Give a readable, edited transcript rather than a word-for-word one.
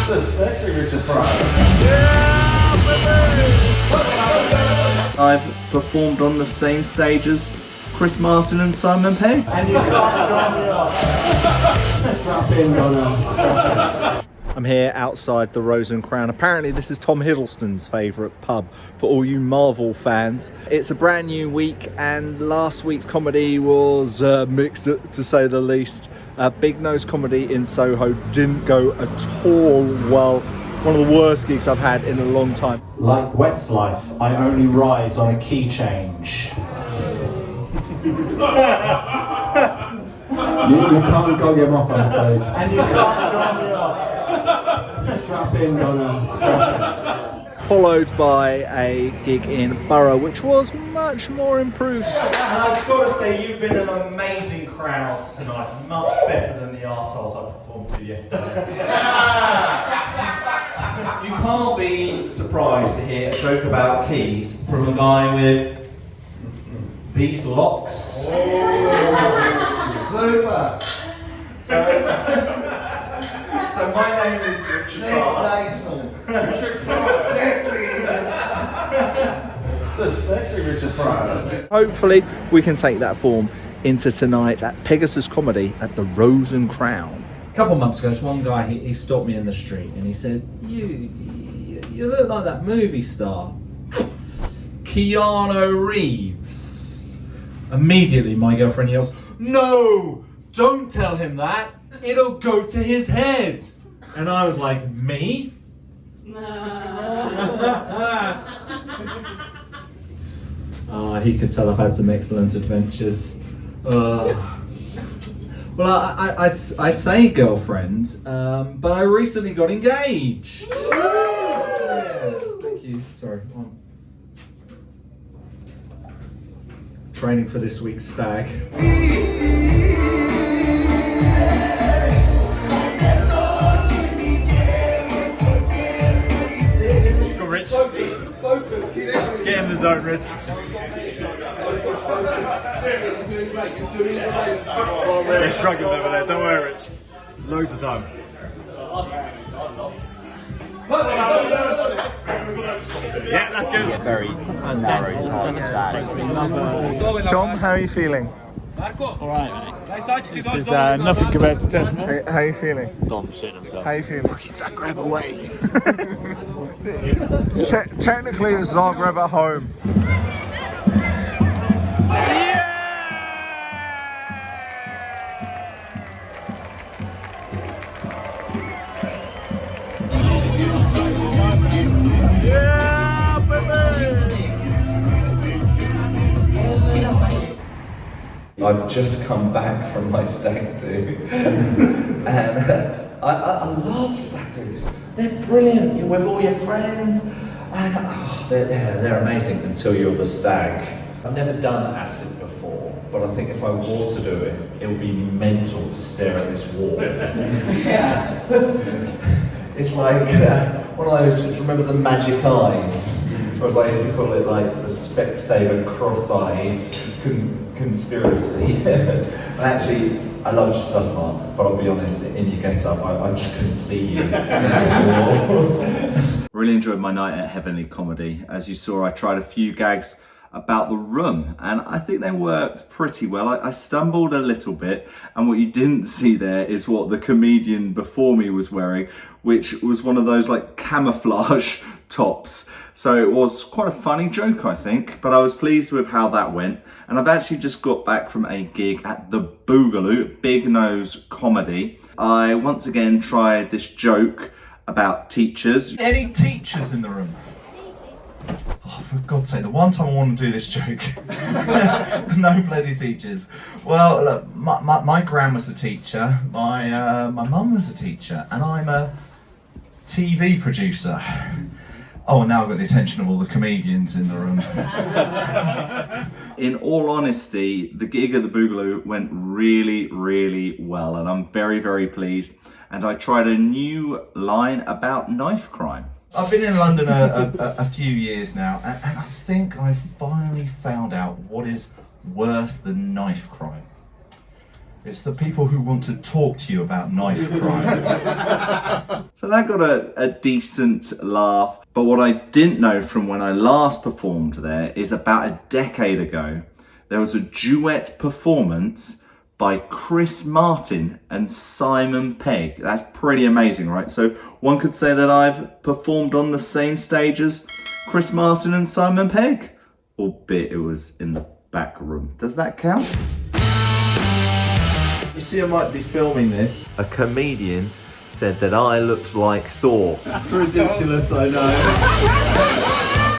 The sexy Richard Pryor. I've performed on the same stage as Chris Martin and Simon Pegg. And you can't drum me up. Strap in, Donna. I'm here outside the Rose and Crown. Apparently this is Tom Hiddleston's favourite pub for all you Marvel fans. It's a brand new week and last week's comedy was mixed to say the least. Big Nose Comedy in Soho didn't go at all well. One of the worst gigs I've had in a long time. Like Westlife, I only rise on a key change. You can't gog him off, I'm afraid. And you can't drum me up. Strap in, Donna. Strap in. Followed by a gig in Borough, which was much more improved. And I've got to say, you've been an amazing crowd tonight. Much better than the arseholes I performed to yesterday. You can't be surprised to hear a joke about keys from a guy with these locks. Super. So my name is Richard Pryor. Richard Pryor. The sexy Richard Pryor. Hopefully we can take that form into tonight at Pegasus Comedy at the Rose and Crown. A couple of months ago, this one guy, he stopped me in the street and he said, you look like that movie star, Keanu Reeves. Immediately my girlfriend yells, "No, don't tell him that, it'll go to his head." And I was like, me? He could tell I've had some excellent adventures. Well, I say girlfriend, but I recently got engaged. Yeah, thank you. Sorry. Training for this week's Stag. Go Rich. Focus. Get in the zone, Rich. They're struggling over there, don't worry, Rich. Loads of time. Yeah, that's good. Very narrow target. Dom, how are you feeling? Alright, mate. This is nothing compared to 10. How are you feeling? Dom shit himself. How are you feeling? Fucking Zagreb away. Technically it's Zagreb at home. I've just come back from my stag do, and I love stag do's. They're brilliant. You're with all your friends, and they're amazing until you're the stag. I've never done acid before, but I think if I was to do it, it would be mental to stare at this wall. It's like one of those. Do you remember the magic eyes? Or as I used to call it, like the Specsavers cross-eyed conspiracy. And actually, I loved your stuff, Mark, but I'll be honest, in your get-up, I just couldn't see you. Really enjoyed my night at Heavenly Comedy. As you saw, I tried a few gags about the room and I think they worked pretty well. I stumbled a little bit, and what you didn't see there is what the comedian before me was wearing, which was one of those like camouflage tops. So it was quite a funny joke, I think, but I was pleased with how that went. And I've actually just got back from a gig at the Boogaloo, Big Nose Comedy. I once again tried this joke about teachers. Any teachers in the room? Oh, for God's sake, the one time I want to do this joke. No bloody teachers. Well, look, my gran was a teacher, my mum was a teacher, and I'm a TV producer. Oh, and now I've got the attention of all the comedians in the room. In all honesty, the gig at the Boogaloo went really, really well, and I'm very, very pleased. And I tried a new line about knife crime. I've been in London a few years now, and I think I finally found out what is worse than knife crime. It's the people who want to talk to you about knife crime. So that got a decent laugh. But what I didn't know from when I last performed there is about a decade ago, there was a duet performance by Chris Martin and Simon Pegg. That's pretty amazing, right? So one could say that I've performed on the same stage as Chris Martin and Simon Pegg, albeit it was in the back room. Does that count? You see, I might be filming this. A comedian said that I looked like Thor. It's ridiculous, I know.